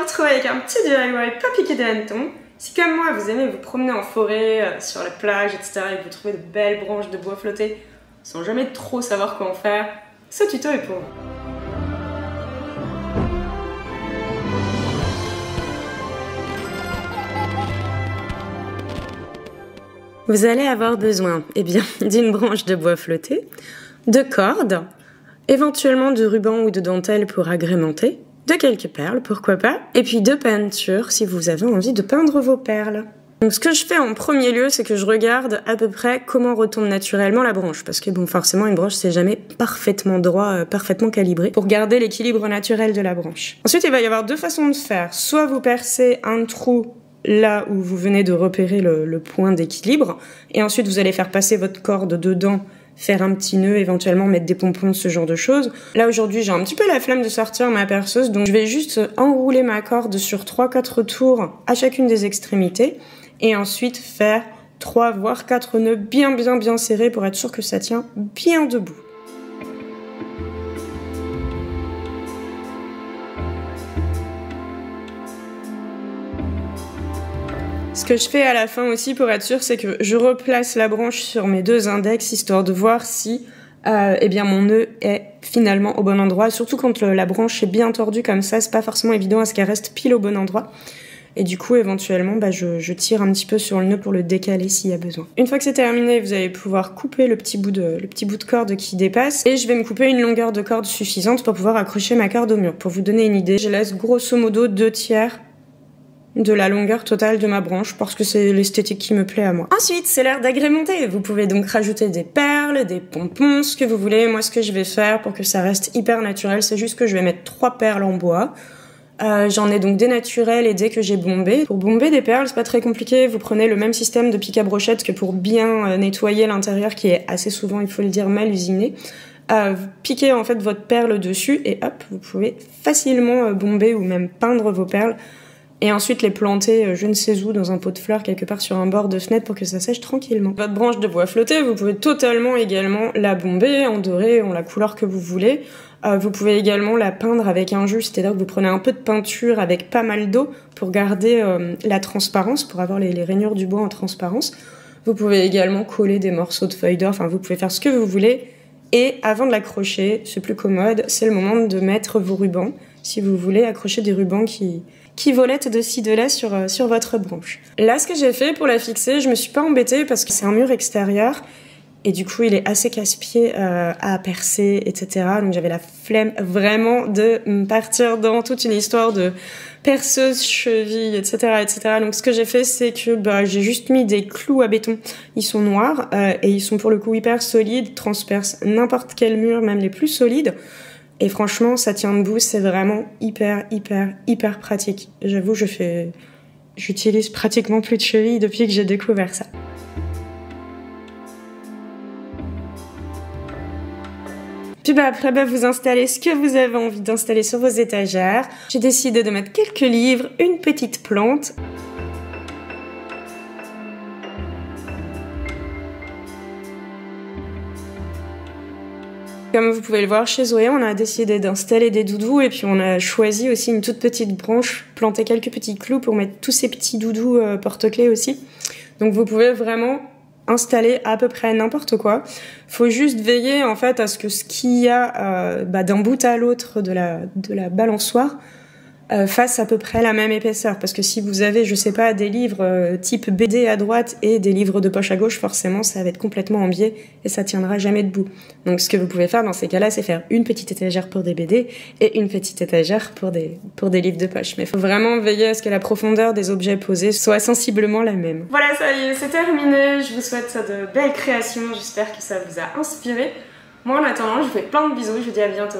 retrouver avec un petit DIY pas piqué des hannetons. Si comme moi vous aimez vous promener en forêt, sur la plage, etc. et que vous trouvez de belles branches de bois flottées sans jamais trop savoir quoi en faire, ce tuto est pour vous. Vous allez avoir besoin, d'une branche de bois flotté, de cordes, éventuellement de ruban ou de dentelle pour agrémenter, de quelques perles, pourquoi pas, et puis de peinture si vous avez envie de peindre vos perles. Donc ce que je fais en premier lieu, c'est que je regarde à peu près comment retombe naturellement la branche, parce que bon, forcément une branche c'est jamais parfaitement droit, parfaitement calibré, pour garder l'équilibre naturel de la branche. Ensuite il va y avoir deux façons de faire, soit vous percez un trou là où vous venez de repérer le point d'équilibre, et ensuite vous allez faire passer votre corde dedans, faire un petit nœud, éventuellement mettre des pompons, ce genre de choses. Là aujourd'hui j'ai un petit peu la flemme de sortir ma perceuse, donc je vais juste enrouler ma corde sur 3-4 tours à chacune des extrémités, et ensuite faire 3 voire 4 nœuds bien serrés pour être sûr que ça tient bien debout. Ce que je fais à la fin aussi pour être sûr, c'est que je replace la branche sur mes deux index, histoire de voir si mon nœud est finalement au bon endroit. Surtout quand la branche est bien tordue comme ça, c'est pas forcément évident à ce qu'elle reste pile au bon endroit. Et du coup, éventuellement, je tire un petit peu sur le nœud pour le décaler s'il y a besoin. Une fois que c'est terminé, vous allez pouvoir couper le petit bout de corde qui dépasse. Et je vais me couper une longueur de corde suffisante pour pouvoir accrocher ma corde au mur. Pour vous donner une idée, je laisse grosso modo 2/3 de la longueur totale de ma branche parce que c'est l'esthétique qui me plaît à moi. Ensuite, c'est l'heure d'agrémenter. Vous pouvez donc rajouter des perles, des pompons, ce que vous voulez. Moi, ce que je vais faire pour que ça reste hyper naturel, c'est juste que je vais mettre 3 perles en bois. J'en ai donc des naturelles et des que j'ai bombées. Pour bomber des perles, c'est pas très compliqué. Vous prenez le même système de pic à brochette que pour bien nettoyer l'intérieur qui est assez souvent, il faut le dire, mal usiné. Vous piquez en fait votre perle dessus et hop, vous pouvez facilement bomber ou même peindre vos perles. Et ensuite les planter je ne sais où dans un pot de fleurs quelque part sur un bord de fenêtre pour que ça sèche tranquillement. Votre branche de bois flotté, vous pouvez totalement également la bomber en doré, en la couleur que vous voulez. Vous pouvez également la peindre avec un jus, c'est-à-dire que vous prenez un peu de peinture avec pas mal d'eau pour garder la transparence, pour avoir les rainures du bois en transparence. Vous pouvez également coller des morceaux de feuilles d'or, enfin vous pouvez faire ce que vous voulez. Et avant de l'accrocher, c'est plus commode, c'est le moment de mettre vos rubans. Si vous voulez accrocher des rubans qui volettent de ci de là sur votre branche. Là, ce que j'ai fait pour la fixer, je me suis pas embêtée parce que c'est un mur extérieur et du coup, il est assez casse-pied à percer, etc. Donc j'avais la flemme vraiment de partir dans toute une histoire de perceuse, cheville, etc., etc. Donc ce que j'ai fait, c'est que j'ai juste mis des clous à béton. Ils sont noirs et ils sont pour le coup hyper solides, transpercent n'importe quel mur, même les plus solides. Et franchement, ça tient debout, c'est vraiment hyper pratique. J'avoue, j'utilise pratiquement plus de chevilles depuis que j'ai découvert ça. Puis après, vous installez ce que vous avez envie d'installer sur vos étagères. J'ai décidé de mettre quelques livres, une petite plante. Comme vous pouvez le voir chez Zoé, on a décidé d'installer des doudous et puis on a choisi aussi une toute petite branche, planter quelques petits clous pour mettre tous ces petits doudous porte-clés aussi. Donc vous pouvez vraiment installer à peu près n'importe quoi. Faut juste veiller en fait à ce que ce qu'il y a d'un bout à l'autre de la balançoire fasse à peu près la même épaisseur, parce que si vous avez, je sais pas, des livres type BD à droite et des livres de poche à gauche, forcément ça va être complètement en biais et ça tiendra jamais debout. Donc ce que vous pouvez faire dans ces cas-là, c'est faire une petite étagère pour des BD et une petite étagère pour des livres de poche. Mais il faut vraiment veiller à ce que la profondeur des objets posés soit sensiblement la même. Voilà, ça y est, c'est terminé. Je vous souhaite de belles créations, j'espère que ça vous a inspiré. Moi en attendant, je vous fais plein de bisous, je vous dis à bientôt.